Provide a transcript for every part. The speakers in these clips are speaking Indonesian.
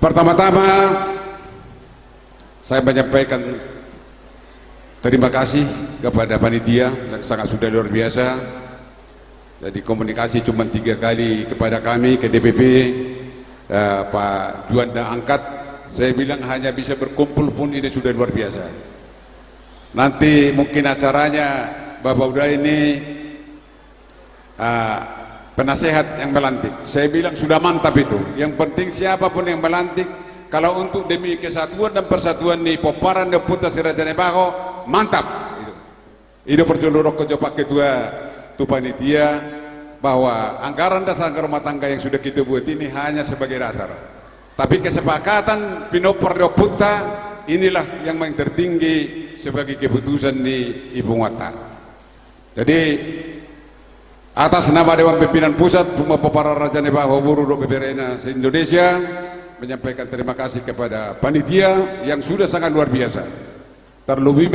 Pertama-tama saya menyampaikan terima kasih kepada panitia yang sangat sudah luar biasa. Jadi komunikasi cuma 3 kali kepada kami ke DPP, Pak Juanda angkat. Saya bilang hanya bisa berkumpul pun ini sudah luar biasa. Nanti mungkin acaranya Bapak Uda ini penasehat yang melantik. Saya bilang sudah mantap itu. Yang penting siapapun yang melantik, kalau untuk demi kesatuan dan persatuan di Poparan dan Putra Sirajane Baho, mantap. Itu perjulurok ke Pak Ketua tu panitia bahwa anggaran dasar rumah tangga yang sudah kita buat ini hanya sebagai dasar. Tapi kesepakatan Pinopor Putra inilah yang paling tertinggi sebagai keputusan di Ibu Wata. Jadi atas nama Dewan Pimpinan Pusat Pupara Rajane Baho Buru PPRN se-Indonesia menyampaikan terima kasih kepada panitia yang sudah sangat luar biasa. Terlebih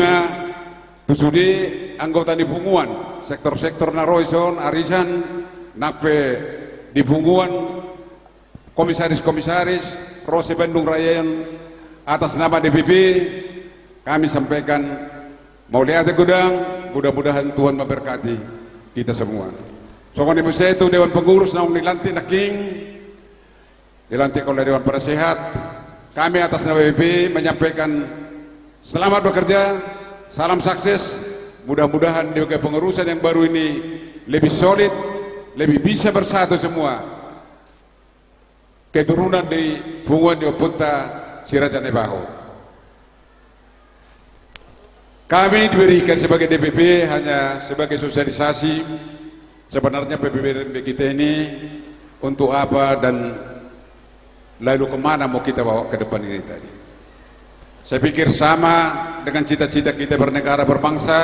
Tusudi anggota di Bunguan, sektor-sektor Naroison, Arisan, Nape di Bunguan, komisaris-komisaris, Rose Bandung Raya, atas nama DPP kami sampaikan mau lihat gudang, mudah-mudahan Tuhan memberkati kita semua. Soalnya saya itu Dewan Pengurus naung dilantik naking, dilantik oleh Dewan Penasehat. Kami atas nama DPP menyampaikan selamat bekerja, salam sukses. Mudah-mudahan di pengurusan yang baru ini lebih solid, lebih bisa bersatu semua. Keturunan di Bunguan di Putra Sirajane Baho. Kami diberikan sebagai DPP hanya sebagai sosialisasi. Sebenarnya PPRB kita ini untuk apa dan lalu kemana mau kita bawa ke depan ini tadi. Saya pikir sama dengan cita-cita kita bernegara berbangsa,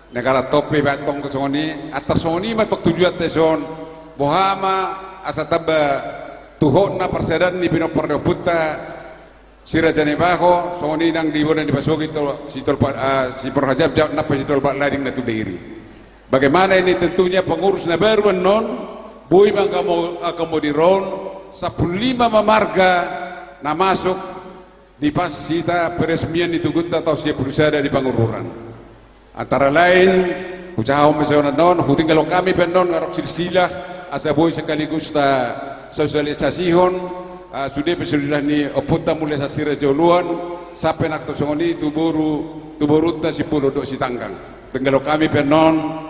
negara topi batong ke soni, atas soni matok tujuan teson, bohama asa taba tuhona persedan di Pinopor Putra Sirajane Baho, soni nang di bodan di Pasuki to si perhajab jawab napa si tolpak lading natu diri. Bagaimana ini tentunya pengurus na baru non boy mau diron 15 marga na masuk di pas kita peresmian itu gutta atau siap berusaha di pengururan. Antara lain usaha misalnya non huting kalau kami penon ngarok silsilah asa boy sekaligus ta sosialisasihon sudah ni oputa mulai sasira joluan sampai nak tosongoni tuburu ta si pulo do si tanggang. Tenggalo kami penon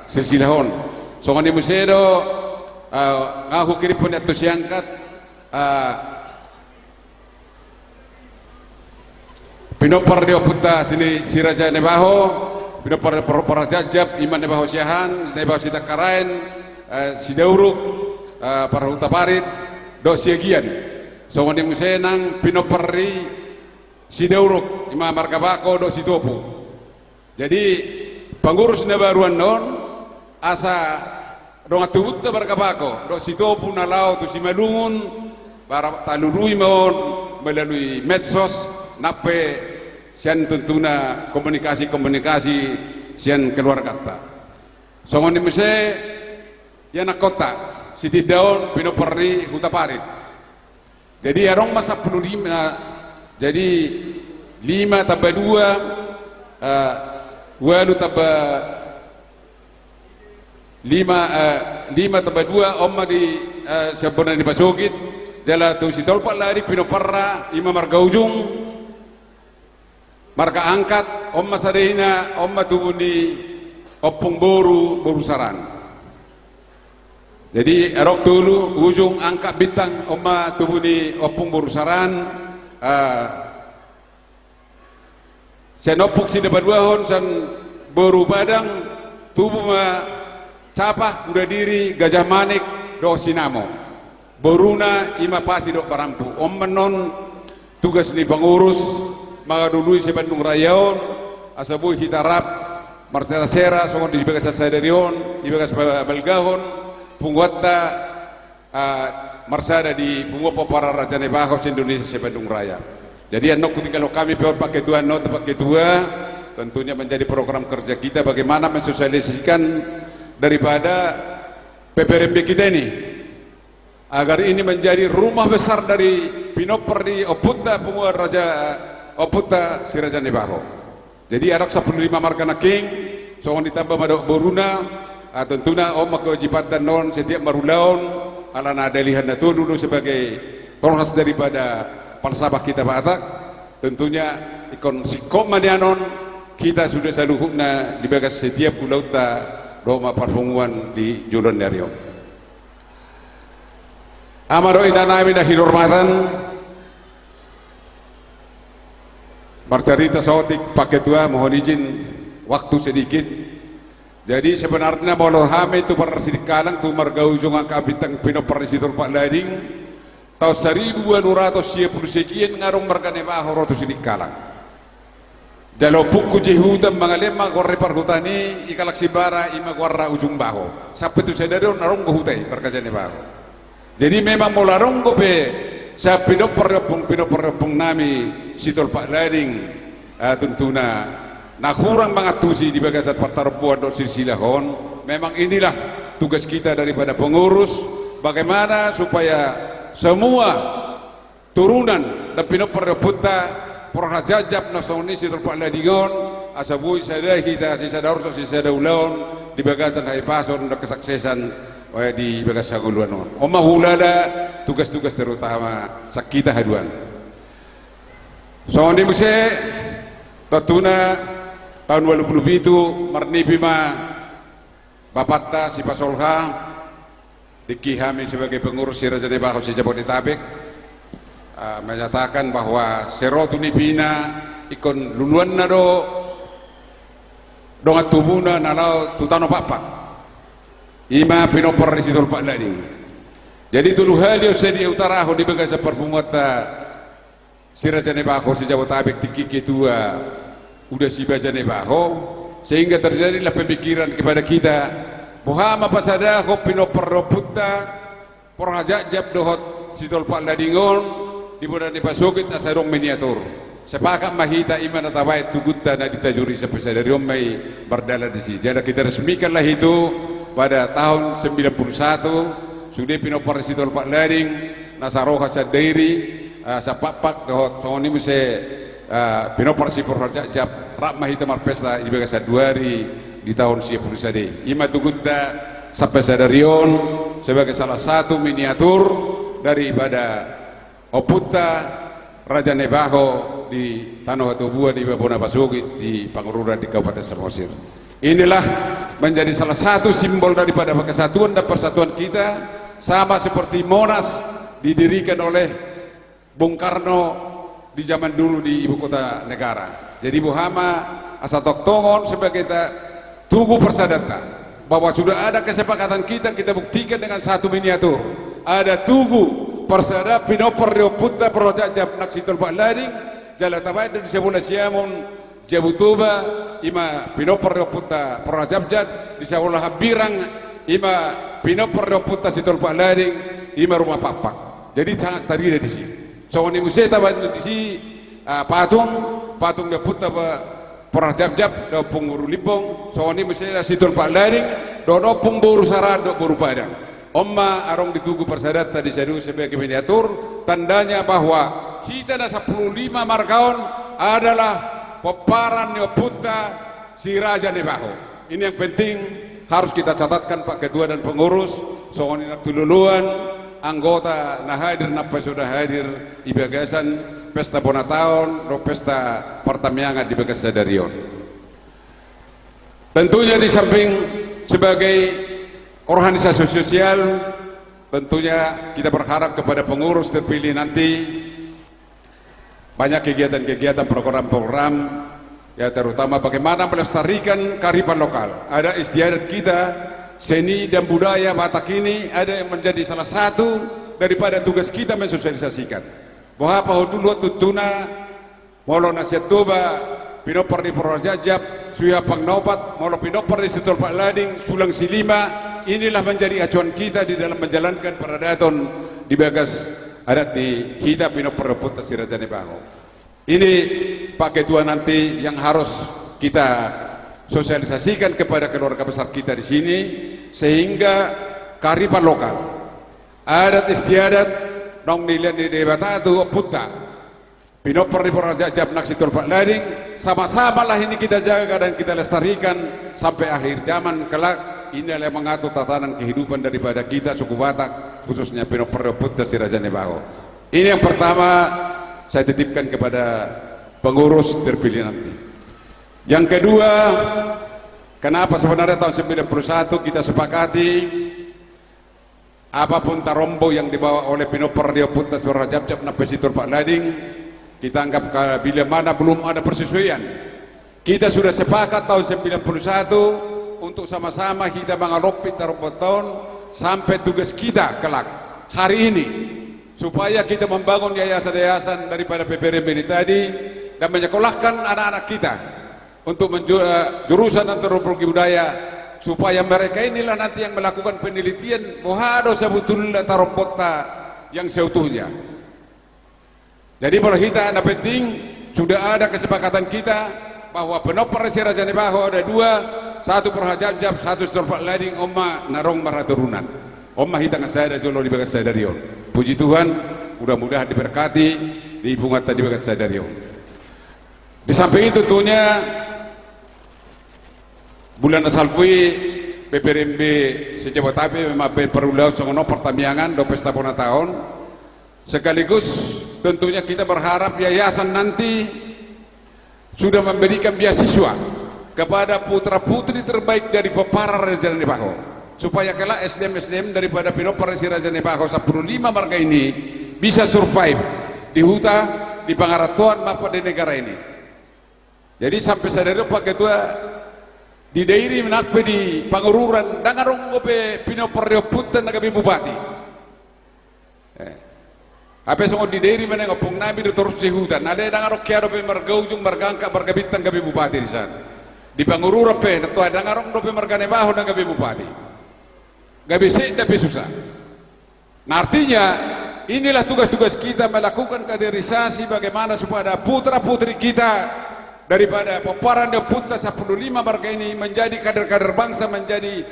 silsilahon. Songoni musero ngahu kiripon atau siangkat Pinopor dia puta sini Sirajane Baho, Pinopor para jajab iman Baho siahan, Baho sita karain, sidauruk para utaparit do siagian. Songoni musenang Pinopor ri sidauruk imam markabako do situpu. Jadi pengurus baruan non asa dong atubut barkabako do situpu nalau tu simalungun para talurui mon melalui medsos nape sian tentunya komunikasi sian keluar kata. Songon mese ya nak kota Siti Daun Pinopori Hutaparit. Jadi arong masa 15 jadi 5 tambah 2 walu tambah 5 tambah 2 omma di sabunan di Pasukit jala tu si tolpak lari Pinoparra ima marga ujung marga angkat omma sadehina omma tubuni opung boru saran. Jadi erok dulu ujung angkat bintang omma tubuni opung boru saran. Senopuk si depan wahon san boru badang tubuh ma capah kuda diri gajah manik do sinamo boruna ima pasi do parampu om menon tugas ni pengurus magadului si Bandung Rayaon asabuy hitarap Marcela Sera songon di bagas sadarion di bagas balgahon pungwata marsada di pungwa para Rajane Baho Indonesia si Bandung Raya. Jadi anok kalau kami Pak Ketua Pak Ketua tentunya menjadi program kerja kita bagaimana mensosialisasikan daripada PPRMB kita ini agar ini menjadi rumah besar dari Pinoperdi Oputta Pemua Raja Oputta si Raja Nebaho. Jadi ada 15 marga king, soalnya ditambah madok boruna, tentunya omak kewajibatan non setiap marulaun, ala nadalihan itu dulu sebagai tolong daripada falsafah kita Batak. Tentunya ikon sikom manianon kita sudah saluhukna di bagas setiap pulau ta doma pertemuan di Julon Dario. Amaro indanami dah hormatan bercerita sotik pakai tua mohon izin waktu sedikit. Jadi sebenarnya boleh hame itu persidik kalang tu margau jungang kabitang Pinoperdi Pak Lading tahun 1200 sekian ngarung marga Nebaho rotu sidik kalang. Jalo puku jehudan mangalema gorre parhutani ikalak sibara ima gorra ujung baho. Sampai tu sadari narong gohutai perkaja Nebaho. Jadi memang molarong gope sa Pinoperdi nami Sitol Pak Lading tentunya nah kurang mengatusi di bagasat pertarbuan do silsilahon. Memang inilah tugas kita daripada pengurus bagaimana supaya semua turunan dan Pinoperdi Oputta Porhajajab nasoni Sitol Pak Ladingon asabui sada kita si sadarso si sadaulaon di bagasan hai pason dan kesuksesan di bagas saguluan on hulala tugas-tugas terutama sakita haduan sondi muse tatuna tahun 2007 marnipima Bapatta si Pasolha dikihami sebagai pengurus si Raja Nebaho si Jabodetabek menyatakan bahwa serotu nipina ikon luluan nado dongat tubuna nalau tutano papak ima Pinoperdi Sitol Pak Lading. Jadi tulu halio sedi utara ho di bagasa perpumuata si Raja Nebaho si Jabodetabek tikiki tua udah si Raja Nebaho sehingga terjadilah pemikiran kepada kita Muhammad pasadaho Pinoperdi Oputta Porhajajab dohot Sitol Pak Ladingon di bulan dipasukit asarong miniatur sepakat mahita iman atawait tugutta na ditajuri sampai dari omai berdala di sini. Jadi kita resmikanlah itu pada tahun 91 sudah Pinoperdi Sitol Pak Lading nasaroha sadairi sapapak dohot soni muse Pinoperdi Porhajajab rak mahita marpesta ibaga saduari di tahun 91 ima tugutta sampai sadarion sebagai salah satu miniatur daripada Oputta Raja Nebaho di Tanah Atubua di Babona Pasugit di Pangururan di Kabupaten Samosir. Inilah menjadi salah satu simbol daripada kesatuan dan persatuan kita, sama seperti Monas didirikan oleh Bung Karno di zaman dulu di ibu kota negara. Jadi Bu Hama Asatok Tongon sebagai tugu persadata bahwa sudah ada kesepakatan kita buktikan dengan satu miniatur. Ada tugu persada Pinoperdi Oputta Porhajajab nak Sitol Pak Lading jala tabai dari sebulan siamun Jabutuba ima Pinoperdi Oputta Porhajajab di sebulan Habirang ima Pinoperdi Oputta Sitol Pak Lading ima rumah papak. Jadi sangat tadi di sini. Soalnya musik tabai di sini patung dia Oputta Porhajajab do punguru libong soalnya musik Sitol Pak Lading do pungburu sarad do buru padang. Omma arong ditugu persadata di sadu sebagai miniatur tandanya bahwa kita ada 15 margaon adalah peparan Oputta si Raja Nebaho. Ini yang penting harus kita catatkan Pak Ketua dan pengurus soalnya tululuan anggota nah hadir napa sudah hadir di bagasan pesta bonataon atau pesta pertamiangan di bagas sadarion. Tentunya di samping sebagai organisasi sosial tentunya kita berharap kepada pengurus terpilih nanti banyak kegiatan-kegiatan program-program ya terutama bagaimana melestarikan kearifan lokal. Ada istiadat kita seni dan budaya Batak ini ada yang menjadi salah satu daripada tugas kita mensosialisasikan bahwa dulu tutuna molo nasihat toba Pinoperdi Porhajajab suya pangnopat molo Pinoperdi Sitol Pak Lading sulang silima. Inilah menjadi acuan kita di dalam menjalankan peradaton di bagas adat di kita Pinoperdi Oputta si Raja Nebaho. Ini Pak Ketua nanti yang harus kita sosialisasikan kepada keluarga besar kita di sini sehingga kearifan lokal adat istiadat nong nilian di debatatu putta pinopor di Porajajab Naksitul Pak Lading, sama-sama lah ini kita jaga dan kita lestarikan sampai akhir zaman kelak. Ini adalah mengatur tatanan kehidupan daripada kita suku Batak, khususnya Pinopor Putta Sirajane Baho. Ini yang pertama saya titipkan kepada pengurus terpilih nanti. Yang kedua, kenapa sebenarnya tahun 91 kita sepakati apapun tarombo yang dibawa oleh Pinopor Putta Sirajab Napesitur Pak Lading, kita anggap bila mana belum ada persesuaian. Kita sudah sepakat tahun 91 untuk sama-sama kita mengalopi tahun sampai tugas kita kelak hari ini, supaya kita membangun yayasan-yayasan daripada PPRMB ini tadi dan menyekolahkan anak-anak kita untuk jurusan antropologi budaya, supaya mereka inilah nanti yang melakukan penelitian bohado sebetulnya tarompota yang seutuhnya. Jadi kalau kita ada penting, sudah ada kesepakatan kita bahwa Pinopor Sirajane Baho ada dua, satu Porajajab, satu Pak Lading, Oma narong maraturunan. Oma hitang saya jolo di bagas saya darion. Puji Tuhan, mudah-mudahan diberkati di pungata di bagas saya darion. Di samping itu tentunya bulan Asalpui PPRMB sejauh tapi memang perlu songono pertamiangan do pesta bona tahun. Sekaligus tentunya kita berharap yayasan nanti sudah memberikan beasiswa kepada putra-putri terbaik dari Popara Rajane Baho, supaya kelak SDM-SDM daripada Pinopor Sirajane Baho 15 marga ini bisa survive di hutan, di pangaratuan maupun di negara ini. Jadi sampai sadar Pak Ketua di dairi menakpe di pangururan dangarong gope Pinopor Putta nagabi bupati. Apa semua di dairi mana ngopong nabi terus di hutan. Ada dangarok kiado pe marga ujung marga angka marga bintang gabi bupati di sana. Di pangurura pe nato ada ngarong dope Margane Baho dan gabe bupati gabe tapi susah. Nah artinya inilah tugas-tugas kita melakukan kaderisasi bagaimana supaya putra-putri kita daripada Poparan Putta 15 marga ini menjadi kader-kader bangsa, menjadi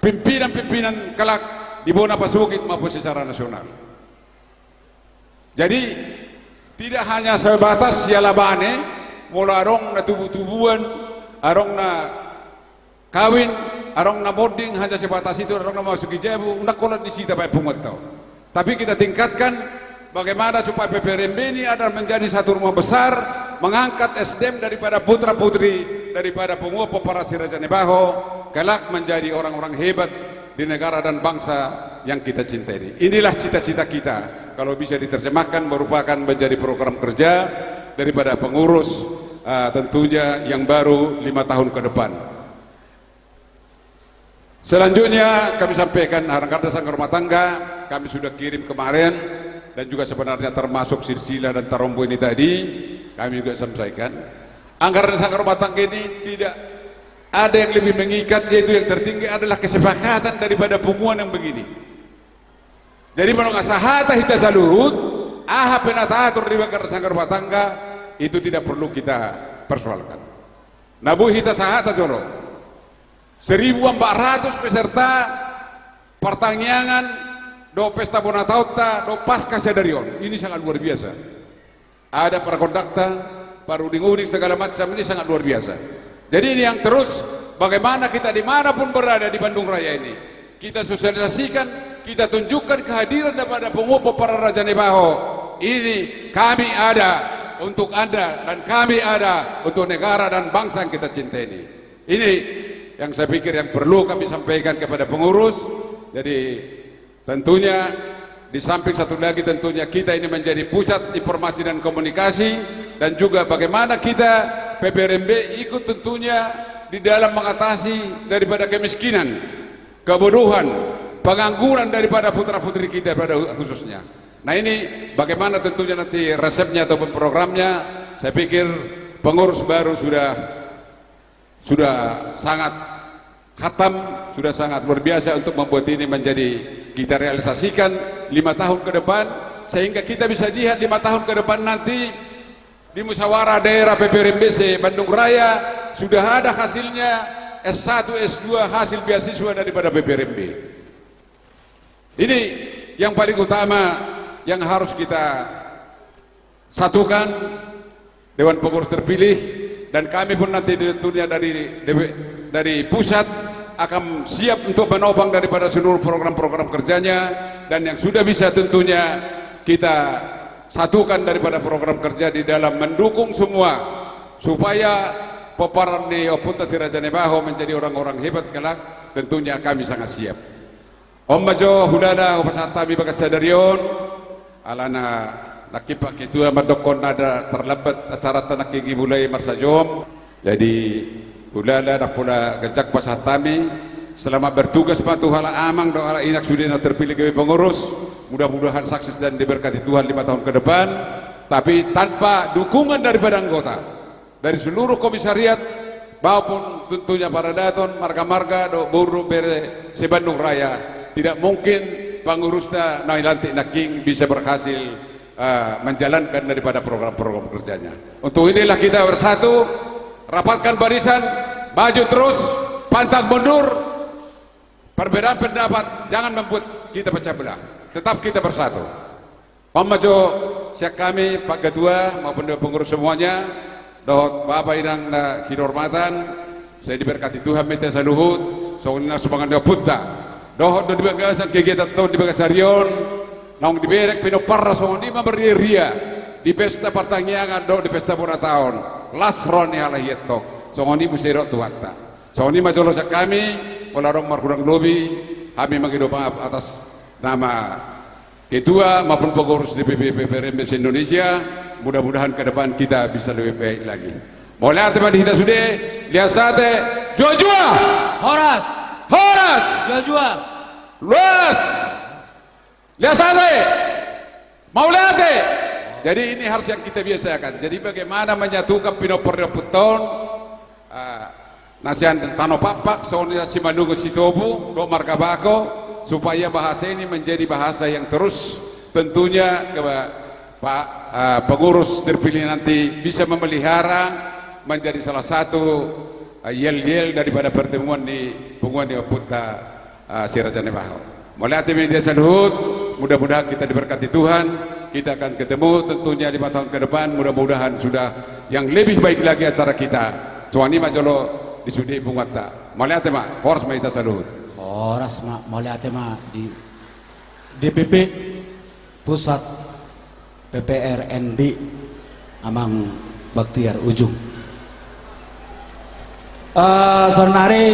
pimpinan-pimpinan kelak di Bona Pasukit maupun secara nasional. Jadi tidak hanya sebatas sialabane molarong na tubuh-tubuhan arong na kawin, arong na boarding, hanya sebatas itu, arong na masuki jabu, nak kolat disita pakai pungut tau. Tapi kita tingkatkan bagaimana supaya PPRMB ini adalah menjadi satu rumah besar, mengangkat SDM daripada putra-putri daripada penguasa para Sirajane Baho, kelak menjadi orang-orang hebat di negara dan bangsa yang kita cintai. Inilah cita-cita kita. Kalau bisa diterjemahkan merupakan menjadi program kerja daripada pengurus tentunya yang baru 5 tahun ke depan. Selanjutnya kami sampaikan anggaran dasar rumah tangga kami sudah kirim kemarin, dan juga sebenarnya termasuk silsilah dan tarombo ini tadi kami juga sampaikan. Anggaran dasar rumah tangga ini tidak ada yang lebih mengikat, yaitu yang tertinggi adalah kesepakatan daripada punguan yang begini. Jadi menunggu sahata hita saluhut aha penatatur di anggaran dasar rumah tangga itu tidak perlu kita persoalkan. Nabu hita sahata jolo 1.400 peserta pertanian do pesta bona tauta do pasca sadarion. Ini sangat luar biasa. Ada para kondakta, para uding-uding segala macam, ini sangat luar biasa. Jadi ini yang terus bagaimana kita dimanapun berada di Bandung Raya ini kita sosialisasikan, kita tunjukkan kehadiran daripada penguasa para Rajane Baho. Ini kami ada untuk Anda dan kami ada untuk negara dan bangsa yang kita cintai ini. Ini yang saya pikir yang perlu kami sampaikan kepada pengurus. Jadi tentunya di samping satu lagi tentunya kita ini menjadi pusat informasi dan komunikasi, dan juga bagaimana kita PPRMB ikut tentunya di dalam mengatasi daripada kemiskinan, kebodohan, pengangguran daripada putra-putri kita pada khususnya. Nah ini bagaimana tentunya nanti resepnya ataupun programnya, saya pikir pengurus baru sudah sangat khatam, sudah sangat luar biasa untuk membuat ini menjadi kita realisasikan 5 tahun ke depan, sehingga kita bisa lihat 5 tahun ke depan nanti di musyawarah daerah PPRMBC Bandung Raya sudah ada hasilnya S1, S2 hasil beasiswa daripada PPRMB. Ini yang paling utama yang harus kita satukan, Dewan Pengurus terpilih, dan kami pun nanti tentunya dari pusat akan siap untuk menopang daripada seluruh program-program kerjanya, dan yang sudah bisa tentunya kita satukan daripada program kerja di dalam mendukung semua supaya peparan di Opunta Sirajane Baho menjadi orang-orang hebat kelak. Tentunya kami sangat siap. Om Majo Hudada Opasatami Bagasadarion alana nakipak itu madokon ada terlambat acara tanak gigi mulai marsajom. Jadi Hudada dak pula gejak pasatami selama bertugas bantu hala amang doa inak sudah terpilih sebagai pengurus. Mudah-mudahan sukses dan diberkati Tuhan 5 tahun ke depan, tapi tanpa dukungan daripada anggota dari seluruh komisariat maupun tentunya para daton marga-marga do buru bere sebandung raya, tidak mungkin pengurusnya nailantik naking bisa berhasil menjalankan daripada program-program kerjanya. Untuk inilah kita bersatu, rapatkan barisan, maju terus, pantang mundur. Perbedaan pendapat jangan membuat kita pecah belah, tetap kita bersatu. Om Majo siap kami Pak Ketua maupun pengurus semuanya, dohot Bapak Idang na kihormatan, saya diberkati Tuhan minta saluhut, soalnya semangat dia puta, dohot do dibagasan kegiatan tahun di Bagasarion, naung diberek pinoparra soalnya beria di pesta pertanian do di pesta pura tahun, lasron ya lahietok, soalnya musirot tuata, soalnya Majo siap kami, walarong markurang lobi, kami menghidup atas nama Ketua maupun pengurus DPP PPRM Indonesia. Mudah-mudahan ke depan kita bisa lebih baik lagi. Mulai teman kita sudah lihat sate jua-jua Horas jua-jua luas lihat sate mau lihat. Jadi ini harus yang kita biasakan. Jadi bagaimana menyatukan pinopornya puton nasihan Tano Papak soalnya si Manungu Sitobu do marga bako, supaya bahasa ini menjadi bahasa yang terus tentunya Pak pengurus terpilih nanti bisa memelihara menjadi salah satu yel-yel daripada pertemuan di Opunta Sirajane Baho. Mulai media saluhut, mudah-mudahan kita diberkati Tuhan, kita akan ketemu tentunya 5 tahun ke depan, mudah-mudahan sudah yang lebih baik lagi acara kita. Tuani majolo disudi bungata. Mulai tema, horas maita saluhut. Horas mulai di DPP Pusat PPRNB Amang Baktiar Ujung. Sornare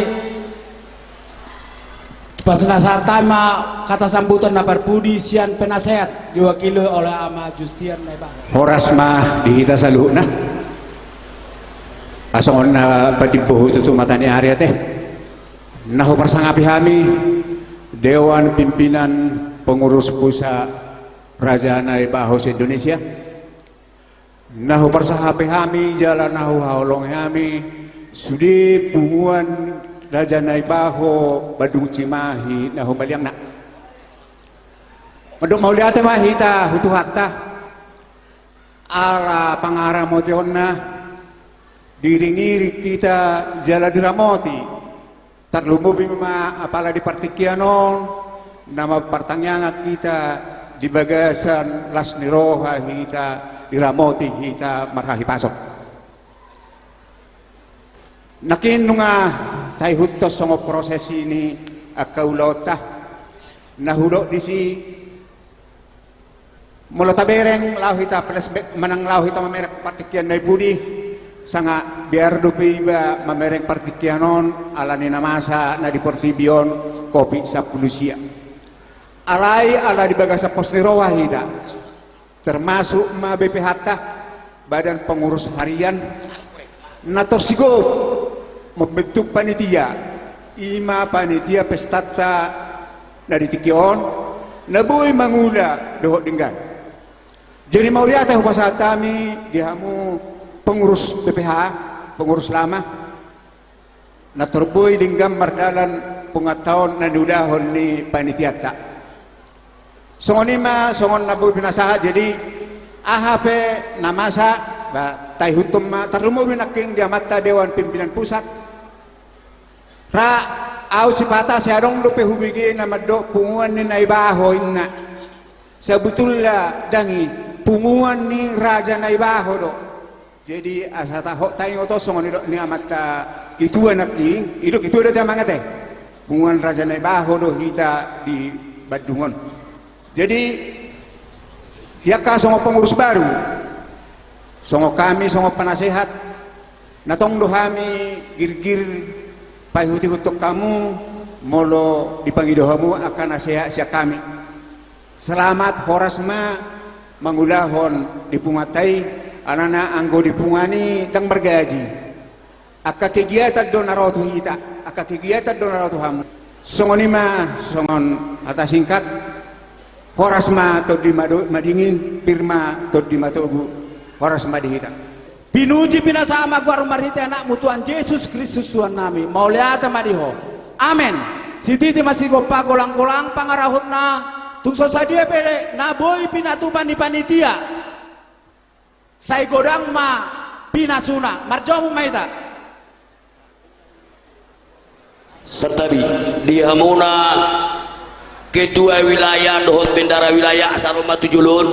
pasna tama kata sambutan nabar budi sian penasehat diwakili oleh Ama Justian Nebang. Horas mah dihita saluhna. Asongon na patibuh tutu matani area teh. Nahu persangapi kami Dewan Pimpinan Pengurus Pusat Raja Baho Indonesia. Nahu persangapi kami jalan nahu haulong kami sudi punguan Raja Baho Badung Cimahi nahu baliang nak. Madung mau lihat mah hita hutu hatta ala pangara motionna diringiri kita jala diramoti. Tarlumubi ma apala di partikianon nama pertanyaan kita di bagasan lasniroha kita diramoti kita marhahi pasok nakin nunga tay hutos songo proses ini akaulota nahudok disi mula tabereng lauhita plus menang lauhita mamerek partikian nay budi sanga biar dupiba mamereng partikianon alani namasa na di portibion kopi sapulusia alai ala di bagasa posniro wahida termasuk ma BPH badan pengurus harian natorsigo membentuk panitia ima panitia pestata na di tikion nabuy mangula dohot dinggan jadi mau lihat pasatami dihamu pengurus BPH, pengurus lama na terboy dinggam mardalan pengetahuan na dudahon ni panitia tak songon ima songon nabu binasaha jadi AHP namasa ba tay hutum ma tarlumo binaking diamata Dewan Pimpinan Pusat ra au sipata si adong lupe hubigi na maddo punguan ni Naibaho inna sebetulnya dangi punguan ni raja naibaho do. Jadi asata hok tayo to songon ni amat kitua naki ido kitua do mangate punguan raja naibaho do hita di Badungon. Jadi ya ka songo pengurus baru, songo kami songo penasehat natong do kami gir-gir payuti untuk kamu molo dipangidohamu akan nasihat sia kami. Selamat horasma mangulahon dipungatai anana anggo dipungani dang bergaji. Aka kegiatan do narotu hita, aka kegiatan do narotu hamu. Songonima songon atas singkat horasma to di madingin pirma to di matogu horasma di hita. Pinuji pinasama gua rumarite anakmu Tuhan Yesus Kristus Tuhan nami. Mauliata madiho. Amin. Sititi masih gopa golang-golang pangarahutna. Tungso sadia pele naboy pinatupan di panitia. Sai godang ma pinasuna. Marjomu maita. Setabi di hamuna ketua wilayah dohot bendara wilayah asal rumah tujulun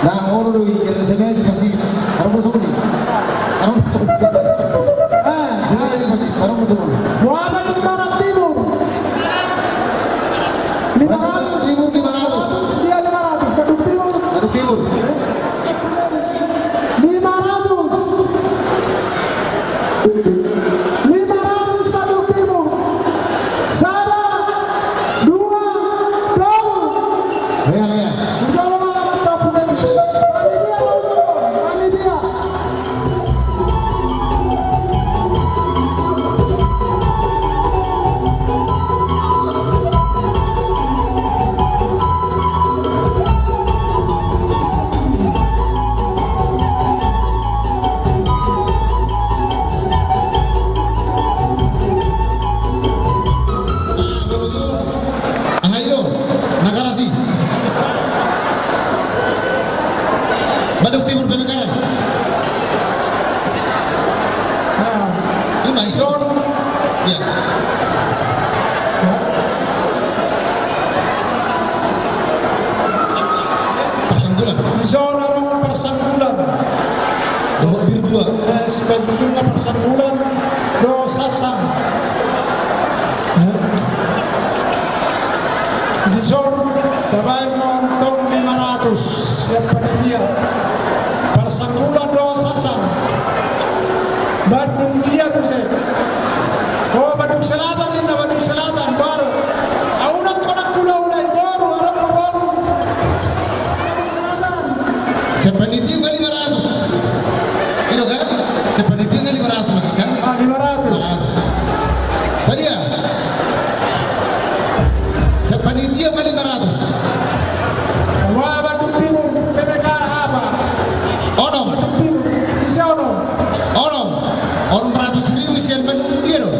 Nah, orang doi kira sana aja pasti orang masuk ni. Orang masuk. Sana aja pasti orang masuk. Muhammad di Barat Timur 500 Timur 500. dia 500 Badung Timur Aduk Timur. 500 Badung Timur sana 2 jauh Lea. usaha mana mantap panitia Ahailo, Nagarasi. Baduk Timur Pemekaran. Lima iso. Ya. Persanggulan. zona orang persanggulan Dohok bir 2. sebetulnya persanggulan do sasang di zona tabay montong 500 siap panitia persanggulan do sasang Bandung dia kusen oh Bandung Selatan ini Bandung Selatan baru aunak konak kulau lain baru orang baru Sepanitia kali 500. Itu kan? Sepanitia kali 500 lagi kan? 500 Sadia. Sepanitia kali 500. wah Bandung Timur PPK apa Onom. Bandung Timur bisa ono Onom. Onom 100.000 isian Bandung dia dong.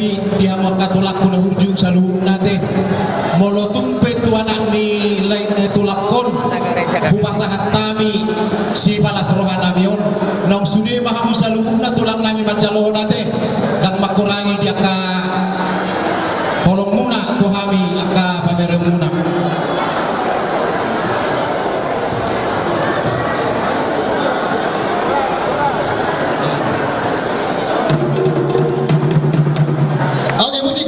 tadi dia mau katulak kuna ujung salu nate molo tumpe tu anak ni tulakon hupasahat tami si balas rohanamion nang sudi mahamu salu na tulang nami macalo nate dan makurangi dia ka polong muna tuhami aka pamere muna. Oke, musik.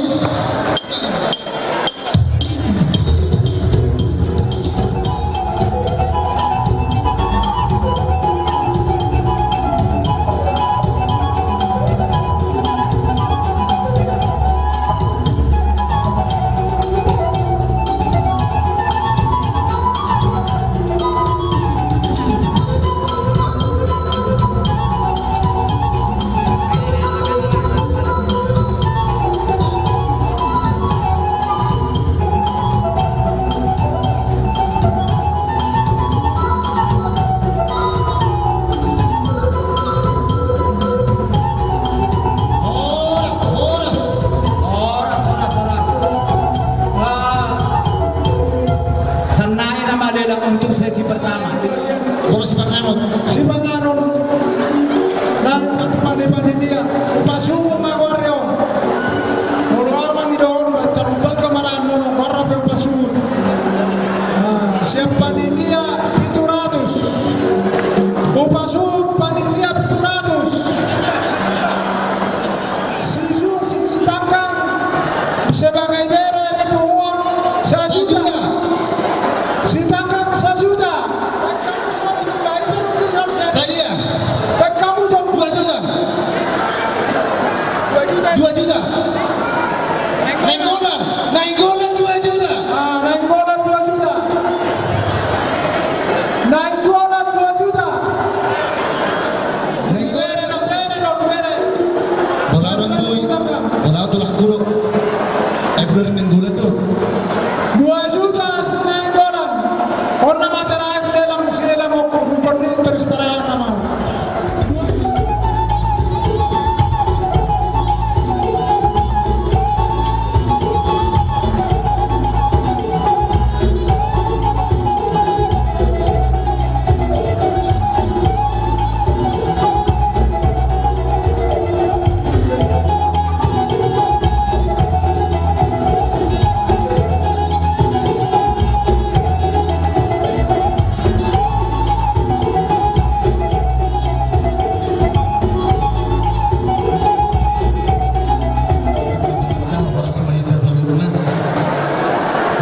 Untuk sesi pertama. Boleh si Panganut. Si Panganon ng panitia upasuko magwaryo mulu amang doon tarubal kamaran mo ng warap yung pasuko siya panitia 700 upasuko panitia 700 si Tanggang sebagai bere di punguan sa juta si Tanggang sa juta. Saya Dan kamu dong 2 juta. 2 juta. Nainggolan 2 juta. naik bola 2 juta. Naik bola 2 juta. Bere. Bola orang boy. Bola tulak guru. Bener ninggulan tuh. 2 juta naik bola. Orang matera dalam sini lang ako kung terus terang naman.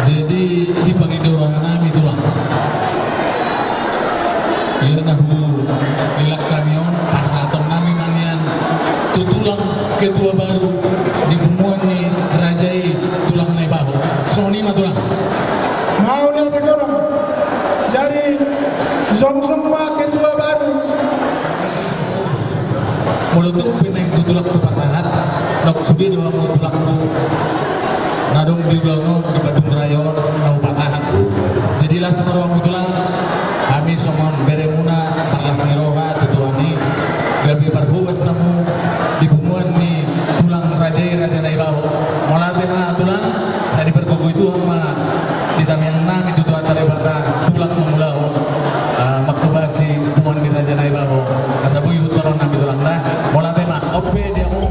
Jadi di pagi orang nami itulah. Ia nahu lilak kamion pasaton nami manian tutulang ketua baru di bumuan ni kerajai tulang nai bahu. Soni mah tulang. Mau lihat orang. Jadi Zong ketua baru. Mulu tu pinang tutulak tu pasangat. Nak sudi doang mau tulak tu. Nadong di Ulauno di Badung Raya nau pasahat. Jadilah semeruang tulang. Kami somon beremuna palas ngeroha tutuani. Gabi parhuwas samu di bumuan ni tulang rajai raja naibau. Molate mah tulang saya dipergugu itu sama di tamiang nami tutu antara bata tulang memulau. Maktubasi bumuan ni raja naibau. Kasabuyu tolong nami tulang dah. Molate mah ope dia mau.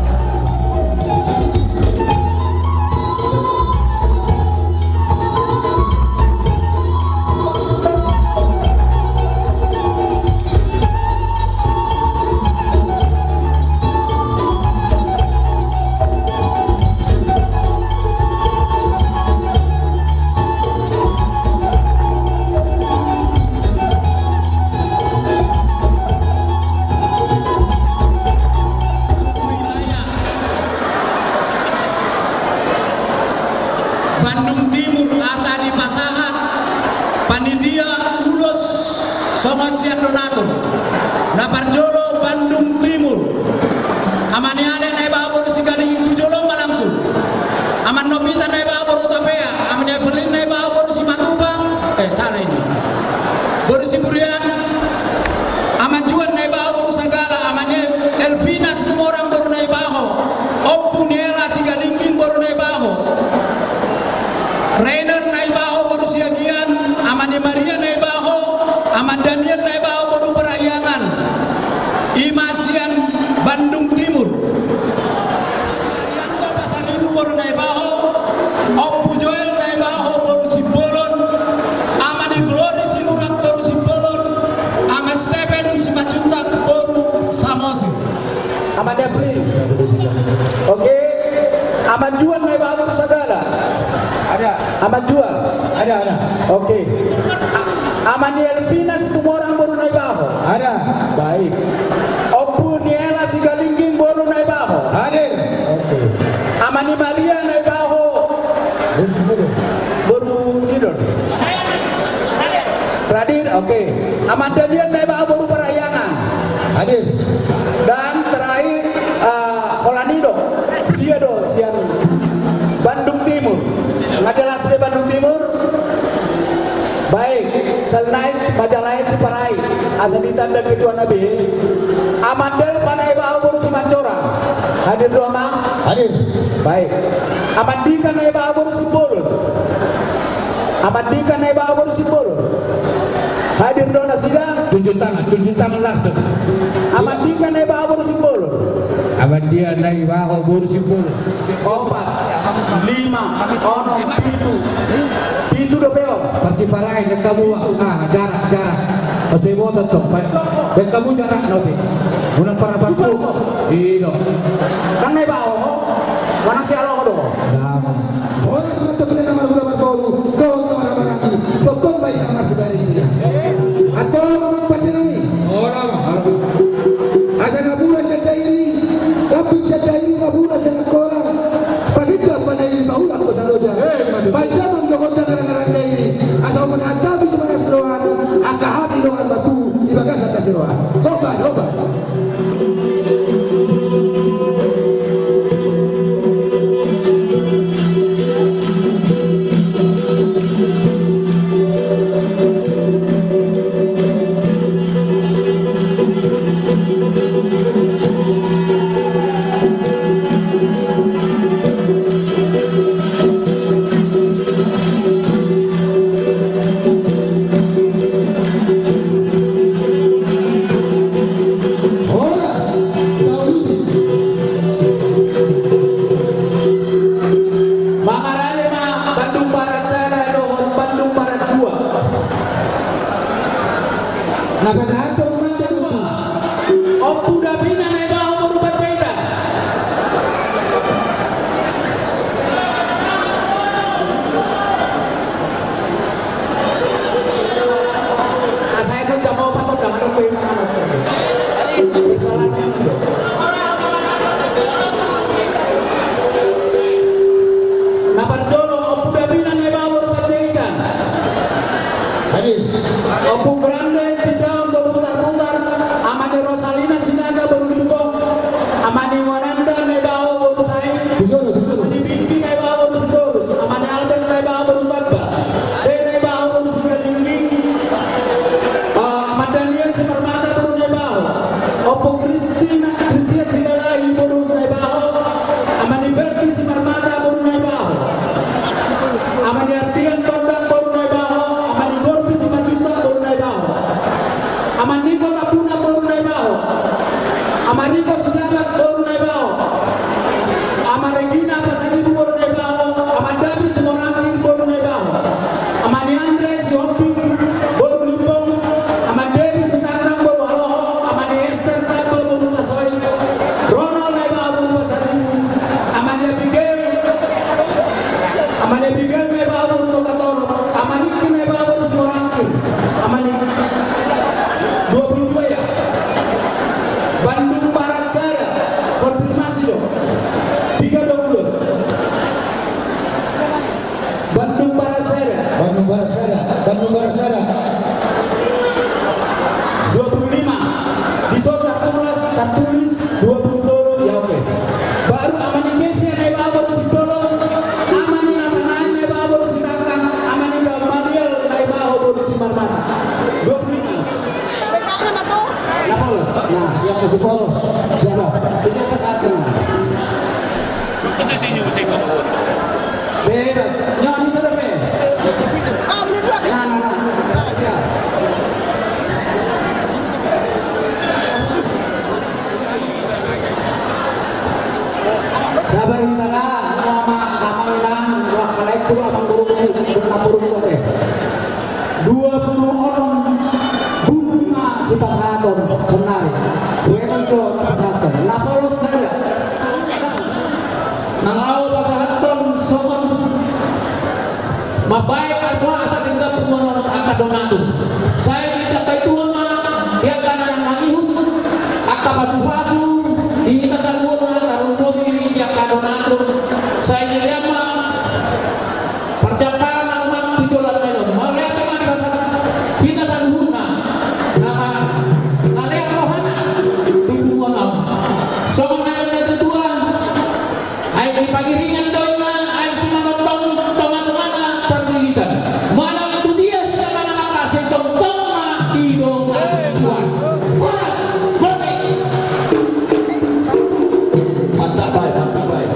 Bandung Timur asa di pasahat panitia ulos Somasian Donatur Naparjolo Bandung Timur amani ale na ibabor si galing tujolo malangsung aman nobita na ibabor utapea amani Evelyn na ibabor si Matubang salah ini baru si Burian aman Juan na ibabor sagala amani Elvina semua orang baru na ibaho Om Puniela si galing Aman Devlin. Oke. Aman Juan naik bawa segala. Ada. Aman Juan. Ada. Oke. Aman Elvina semua orang baru naik bawa. Ada. Baik. Opu Niela Sigalingging baru naik bawa. Hadir. Oke. Amani Maria naik bawa. Baru tidur. Radir. Oke. Aman Daniel naik bawa baru perayangan. Hadir. Dan terakhir Holanido Siado Sian Bandung Timur Majalah Asli Bandung Timur. Baik, Selnai Majalah Ciparai asal ditanda ketua Nabi. Amandel Panai Bahabur Simancora hadir doa mang. Hadir. Baik. Amandika Naib Bahabur Sipol. Amandika Naib Bahabur Sipol. Hadir doa sidang. Tunjuk tangan langsung. Amandika Naib Bahabur Sipol. Aman dia naik bawa bursi pun. 4, 5, 6, 7 do peo. Perciparai dan kamu jarak. Masih mau tetap. Dan kamu jarak nanti. Bukan para bangsa. Iya. Kan naik bawa. Mana si alo do? Orang sudah terkena nama bulan baru. Dong nama lagi. Potong bayi nama saudari ini. Atau orang panjenengan. Orang. Asa nabula sedai. Tapi sedai nabula sekolah. Pasti tak pandai baula ko sa loja. Baca menjokot dengan ini. Asal menghadapi semangat seruan. Akahati dengan batu di bagas atas seruan. Coba. Opu Grande tidak berputar-putar. Amani Rosalina Sinaga baru limbo. Amani Wananda Naibao baru Sain. Amani Binti Naibao baru Sitorus. Amani Albert Naibao baru Tabba. Naibao baru Sigalingging. Amani Daniel Semarmata baru Naibao. Opu Christian Sigalahi baru Naibao. Amani Ferdi Semarmata baru Naibao. Amani Ardian Tondang baru Naibao. Amani Gorbi Simajuta baru Naibao. Amaniko Tapuna baru Naibao. Amariko Sejagat baru Naibao. Amaregina Pasaribu baru Naibao. Amandabi Semorangking baru Naibao. Amani Andres Yomping baru Limbong. Amandebi Setangang baru Haloho. Amani Esther Tapel baru Tasoy. Ronald Naibao baru Pasaribu. Amani Abigail Naibao baru Tokatoro. Amaniki Naibao baru Semorangking. Amani 22 ya. Bandung Barat Saya konfirmasi dong. 312. Bandung Barat Saya. Bandung Barat Sada. 25. Di soal tertulis 20 dolo ya oke. Baru Amani Kesia Naibao baru Sipolo. Amani Natanain Naibao baru Sitangkang. Amani Gamaliel Naibao baru Simarmata. 25. Polos. Nah, yang masih polos. Siapa? Bisa pesatkan. Bebas. Nyanyi sudah be. Nah. Ya. Sabar kita lah. Nama kamang wah kalai tu abang burung kote. 20 orang bunga si pasaton senari. Wena jo pasaton. Napolos nangau pasahaton songon mabaik atau asa tinggal pengonon angka donatur. Saya minta baik Tuhan dia karena mangihun angka pasu-pasu di kita saluan karun domi yang donatur. Saya nyediam perjalanan umat tujuan melon. Mau lihat teman pasal kita saluan nama ngalih rohana dukungan am. Songon melon tua. Ay di pagi ringan daun ay semua nonton teman-teman perlilitan. Mana itu dia sudah mana kasih tonton di dongan Tuhan. Waras, baik. Mantap baik, mantap baik.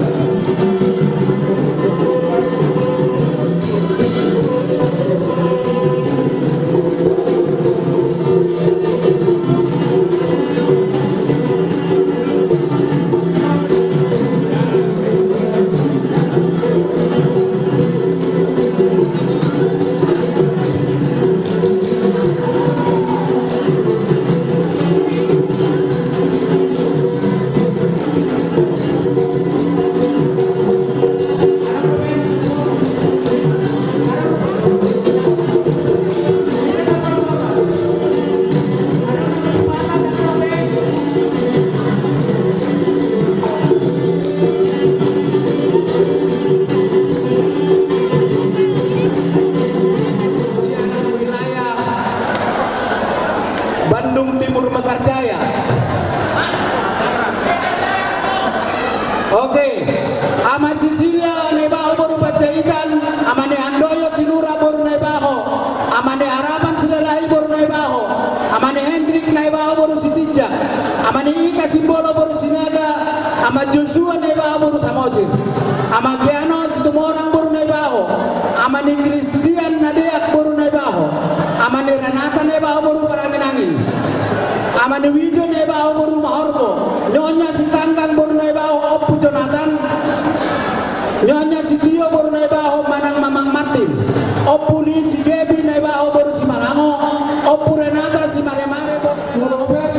Wilayah Bandung Timur Mekarjaya. Oke, ama Sisilia nebaho baru bajaikan, amane Andoyo Sinura baru nebaho, amane Harapan Sedalahi baru nebaho, amane Hendrik nebaho baru Sitija, amane Ika Simbolo baru Sinaga, ama Joshua nebaho baru Samosir, ama Kiano Situmorang baru nebaho, amane Christian Nadeak baru nebaho, amane Renata nebaho baru Paranginangin, amane Wijo nebaho baru Mahorbo, Nyonya Sitanggang baru nebaho Opu Jonathan, Nyonya Sitio baru nebaho Manang Mamang Martin, Opu ni si Gebi nebaho baru si Malango, Opu Renata si Mare-Mare baru nebaho.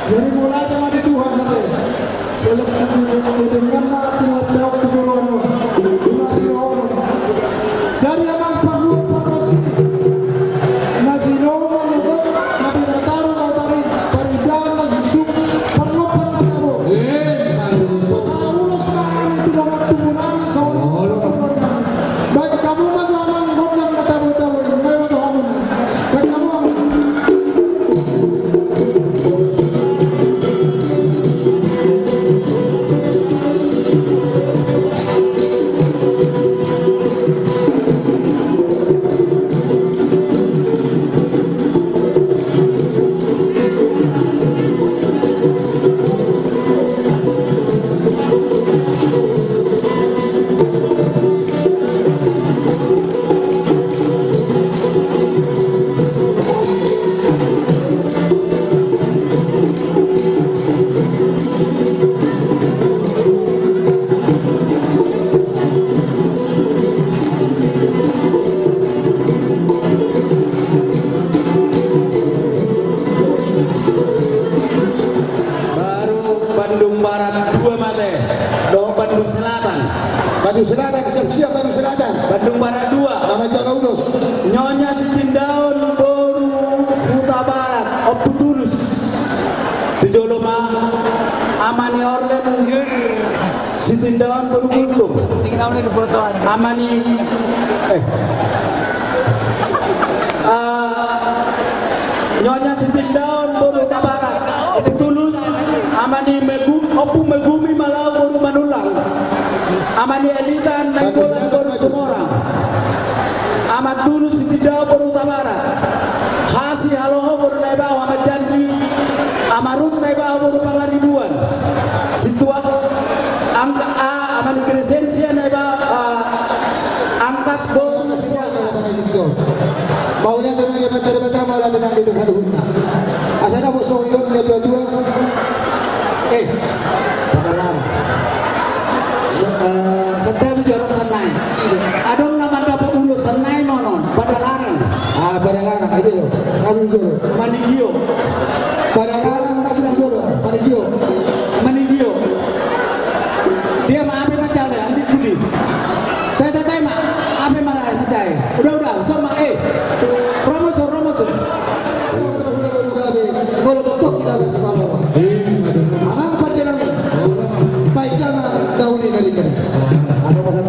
Jadi mulai sama di Tuhan nanti. Selepas dengan tahu keseluruhan masih orang. Jadi emang perlu proses. Nasi lawar juga nabi taruh kau tarik peridan dan susuk perlu tahu. Pasal ulas sekarang itu dah waktu bulan seorang. Baik kamu masih aman kau yang tahu. Baik masih aman. Baik kamu aman. Bandung Selatan, siap-siap Bandung Selatan. Bandung Barat 2. Nama Jaka Unos. Nyonya Sitindaun Boru Huta Barat Opu Tulus Tijoloma Amani Orlen Sitindaun Boru Kultum Amani Nyonya Sitindaun Boru Huta Barat Opu Tulus Amani Opu Megumi Malau Boru Manulang Amani Elitan Nanggolan Boru Sumorang Amat Tulus Sitindaun Boru Huta Barat Hasi Haloho Boru Naibaho Amat Jandri Amarut Naibaho Boru Pangaribuan Situa Angka A Amani Kresensia Naibaho Angkat Boru Maunya dengan yang baca-baca malah dengan itu saduhuna. Asana bosong yon dia berdua. Padalarang setiap jorok senai adong nama dapat ulu senai nonon Padalarang Padalarang ayo yo. Langsung suruh. Manigio. Pada larang masuk suruh. Pada yo. Manigio. Dia mah apa macam ya? Andi Budi. Tete mah apa marah macam? Udah sama Romoso. Kalau tok kita bersama Pak. Anang panjenengan. Baik jangan dauni dari kami. Ada pesan.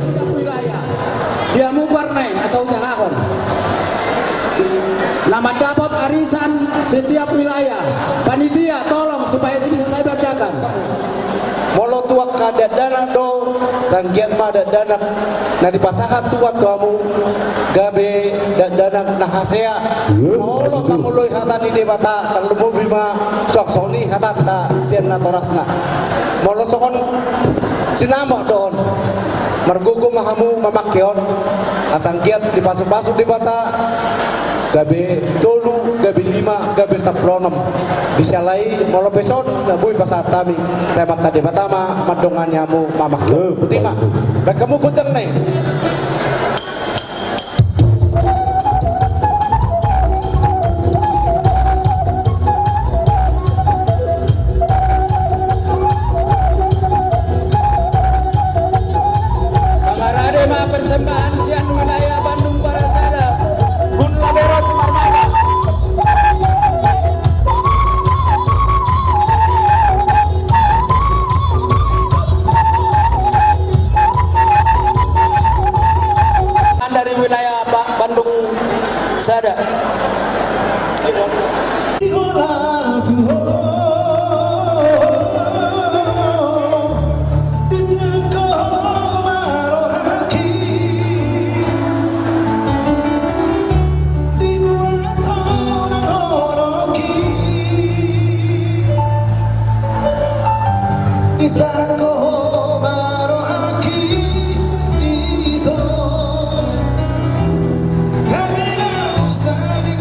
Setiap wilayah dia mau warnai asal jangan. Nama dapat arisan setiap wilayah. Panitia tolong supaya bisa saya bacakan. Molo tuak kada dana do sanggiat ma da dana na dipasahat tuak kamu gabe da dana na hasea molo kamuloy hatan ni bata terlumu bima sok soni hatat da sian na torasna molo sokon sinamo doon margugo mahamu mamakyon asanggiat dipasuk-pasuk di bata gabe tolu, gabe 5, gabe 10 disalai molo beson nabuy pasat kami saya mata di matama madongannya mu mamak putima baik kamu puntang nih Pangarade mah persembahan sian wilayah Bandung Barat Sada. Gun Labero Sumarmada. Dari wilayah Bandung Sada. Kami na ustadi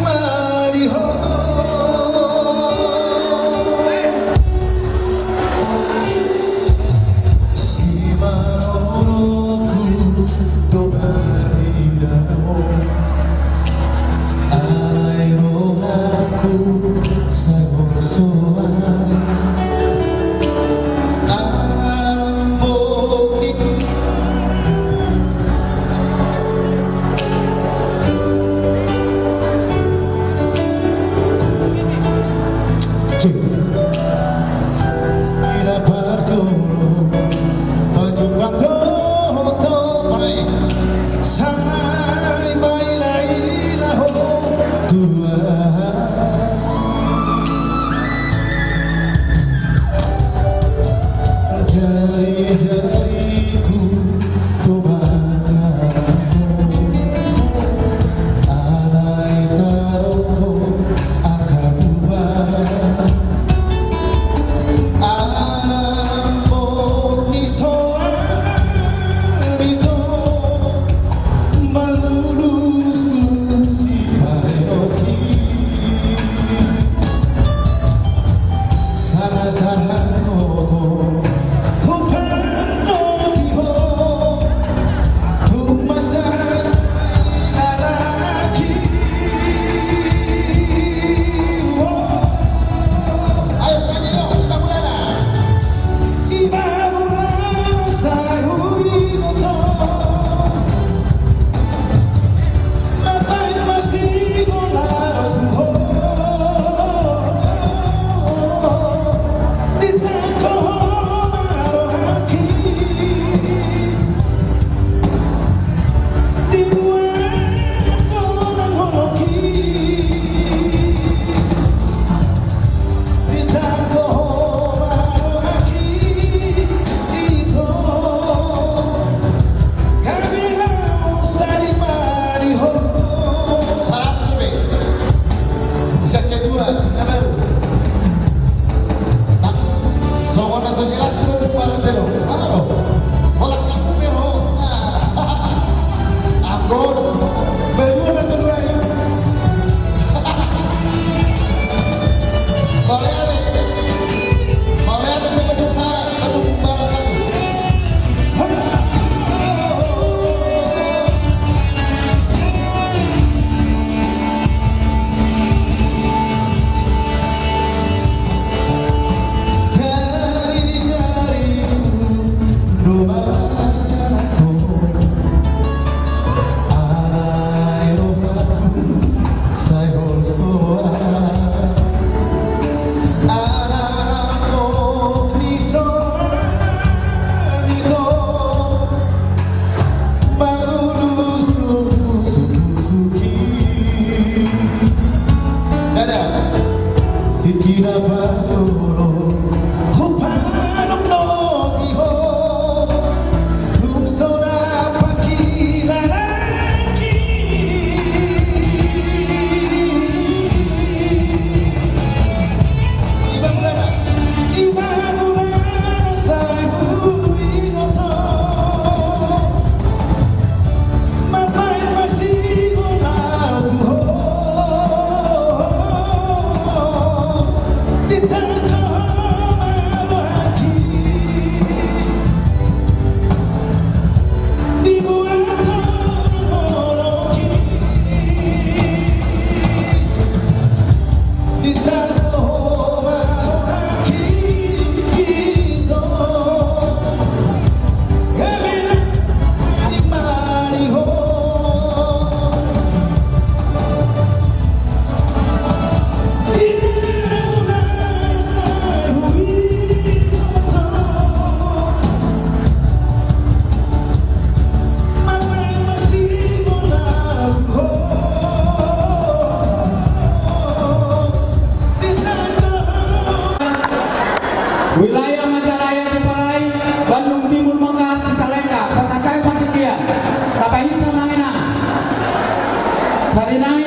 Asarinai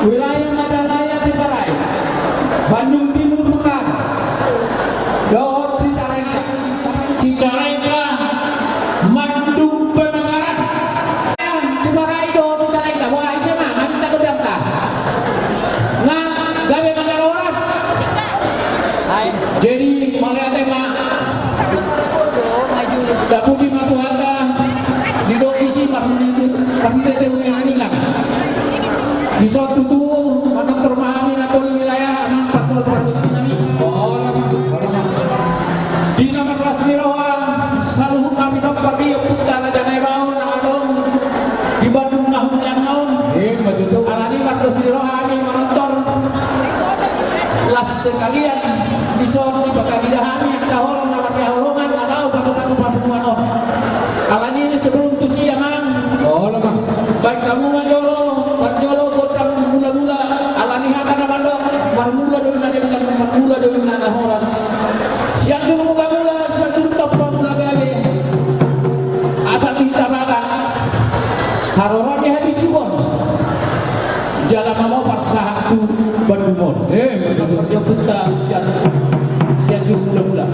wilayah Majalaya Ciparai, Bandung Timur Mekar, Dohor Cicalengka, Cicalengka, Bandung Pemekaran, Ciparai Dohor Cicalengka, wah ini mah kami tak kedamka. Ngan gawe Mangaloras. Jadi malihat tema tak puji mampu harta di doisi marmuni itu kami tete mengingat di suatu tu mana termahami nakul wilayah amang patol produksi nami di nama kelas miroha saluhun kami dokter di putar janai bau nakadong di Bandung nahun yang naun alani produksi rohani menonton las sekalian di sono di bakal bidahani yang taholong nama saya holongan nadau batu-batu pabungan on alani sebelum tu siangan baik kamu ngajolo barjolo godang mula-mula alani hakana mandok marmula dengan marmula dengan horas siang dulu mula-mula siang dulu tapa mula gawe asal kita baga haroran di hati subon jalan mau parsahatu Bandungmon betul dia puta siang dulu mula-mula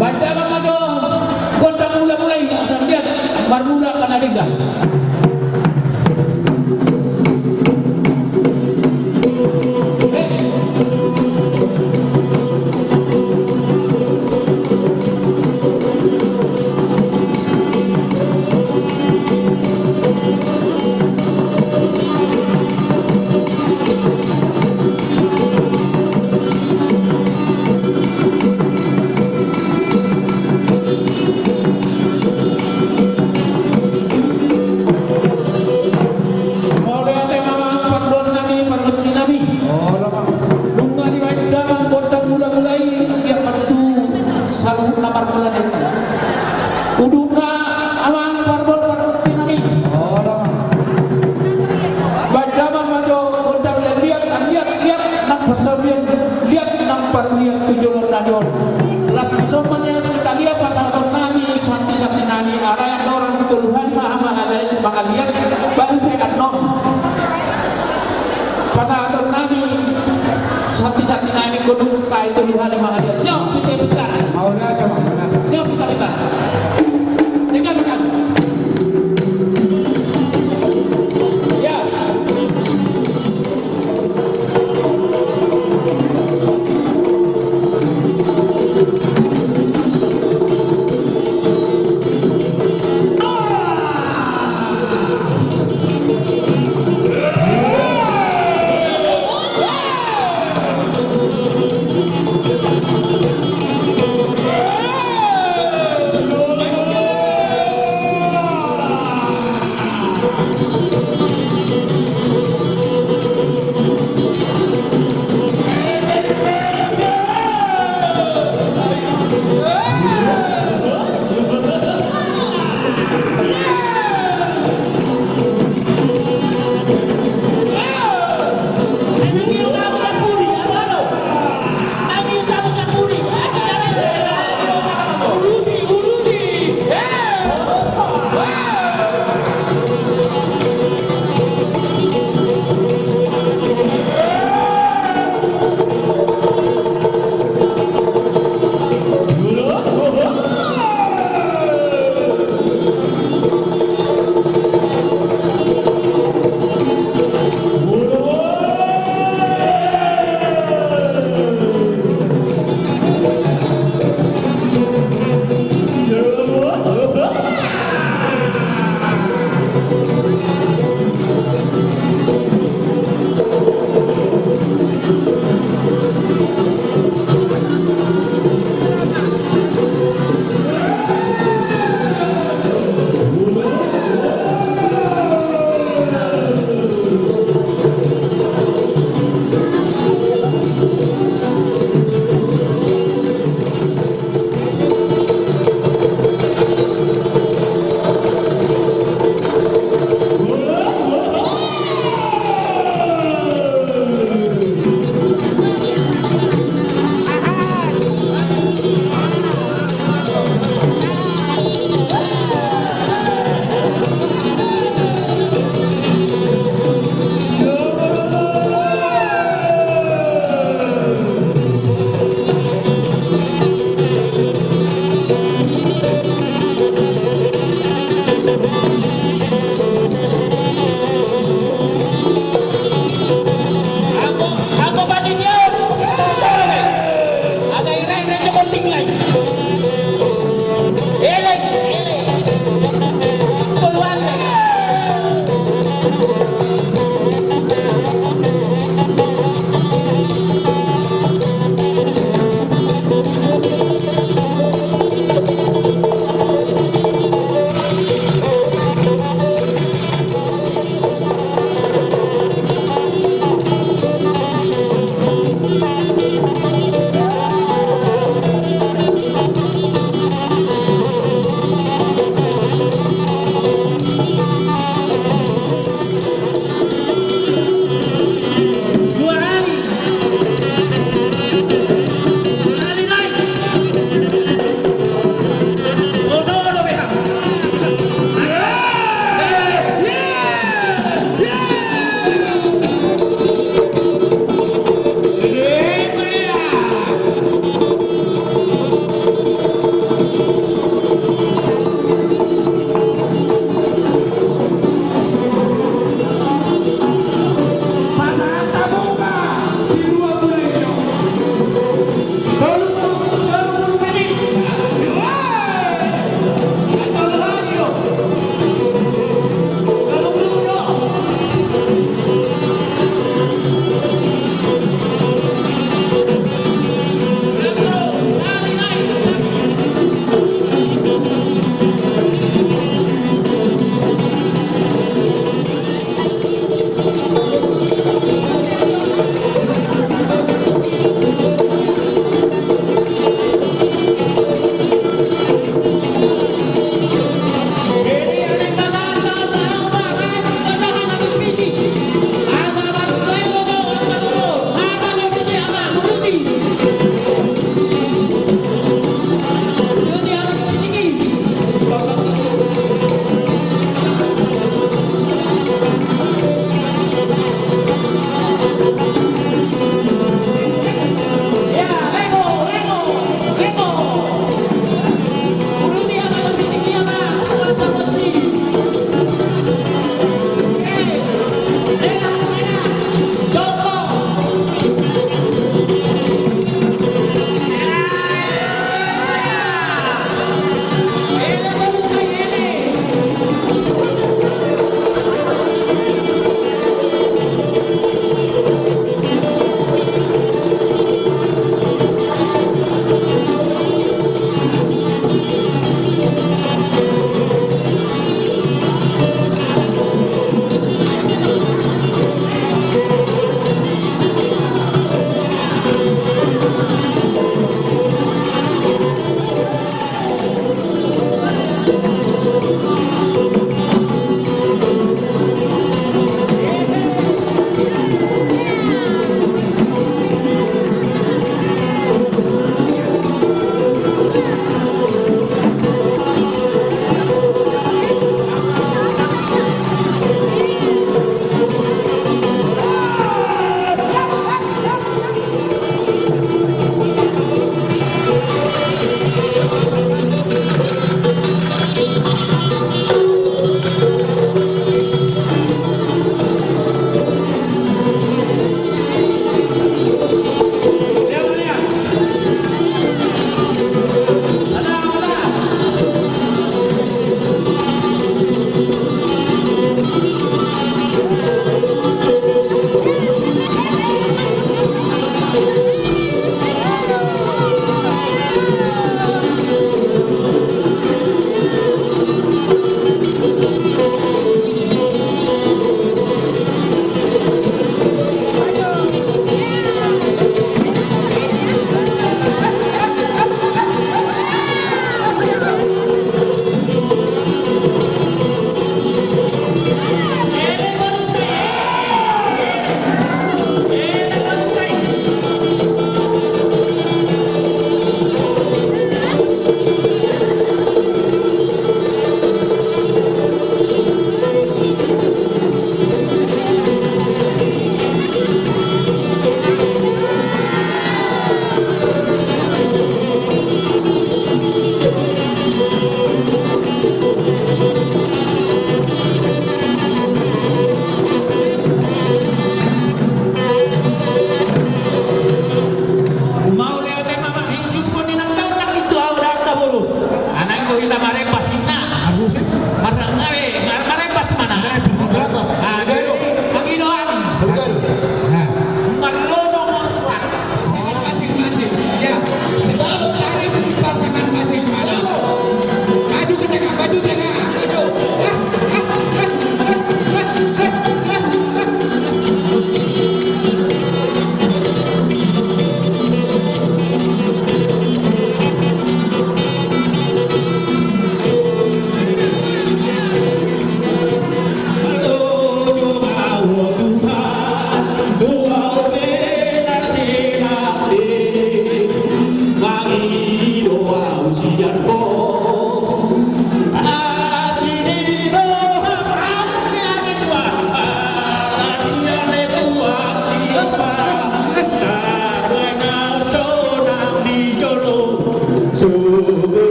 baca mangajo godang mula-mula ini asal dia marmula kana dingga uduna aman parbot sinami badama majo gondang dan lihat nak pesabian lihat nak parliat tujulur nadion las somanya sekalian pasangan nami santi nani arah yang orang Tuhan maha ada pengalian baru anom pasangan nami santi nani gunung sai Tuhan maha dia nyok kita mau aja nyok kita dengarkan ya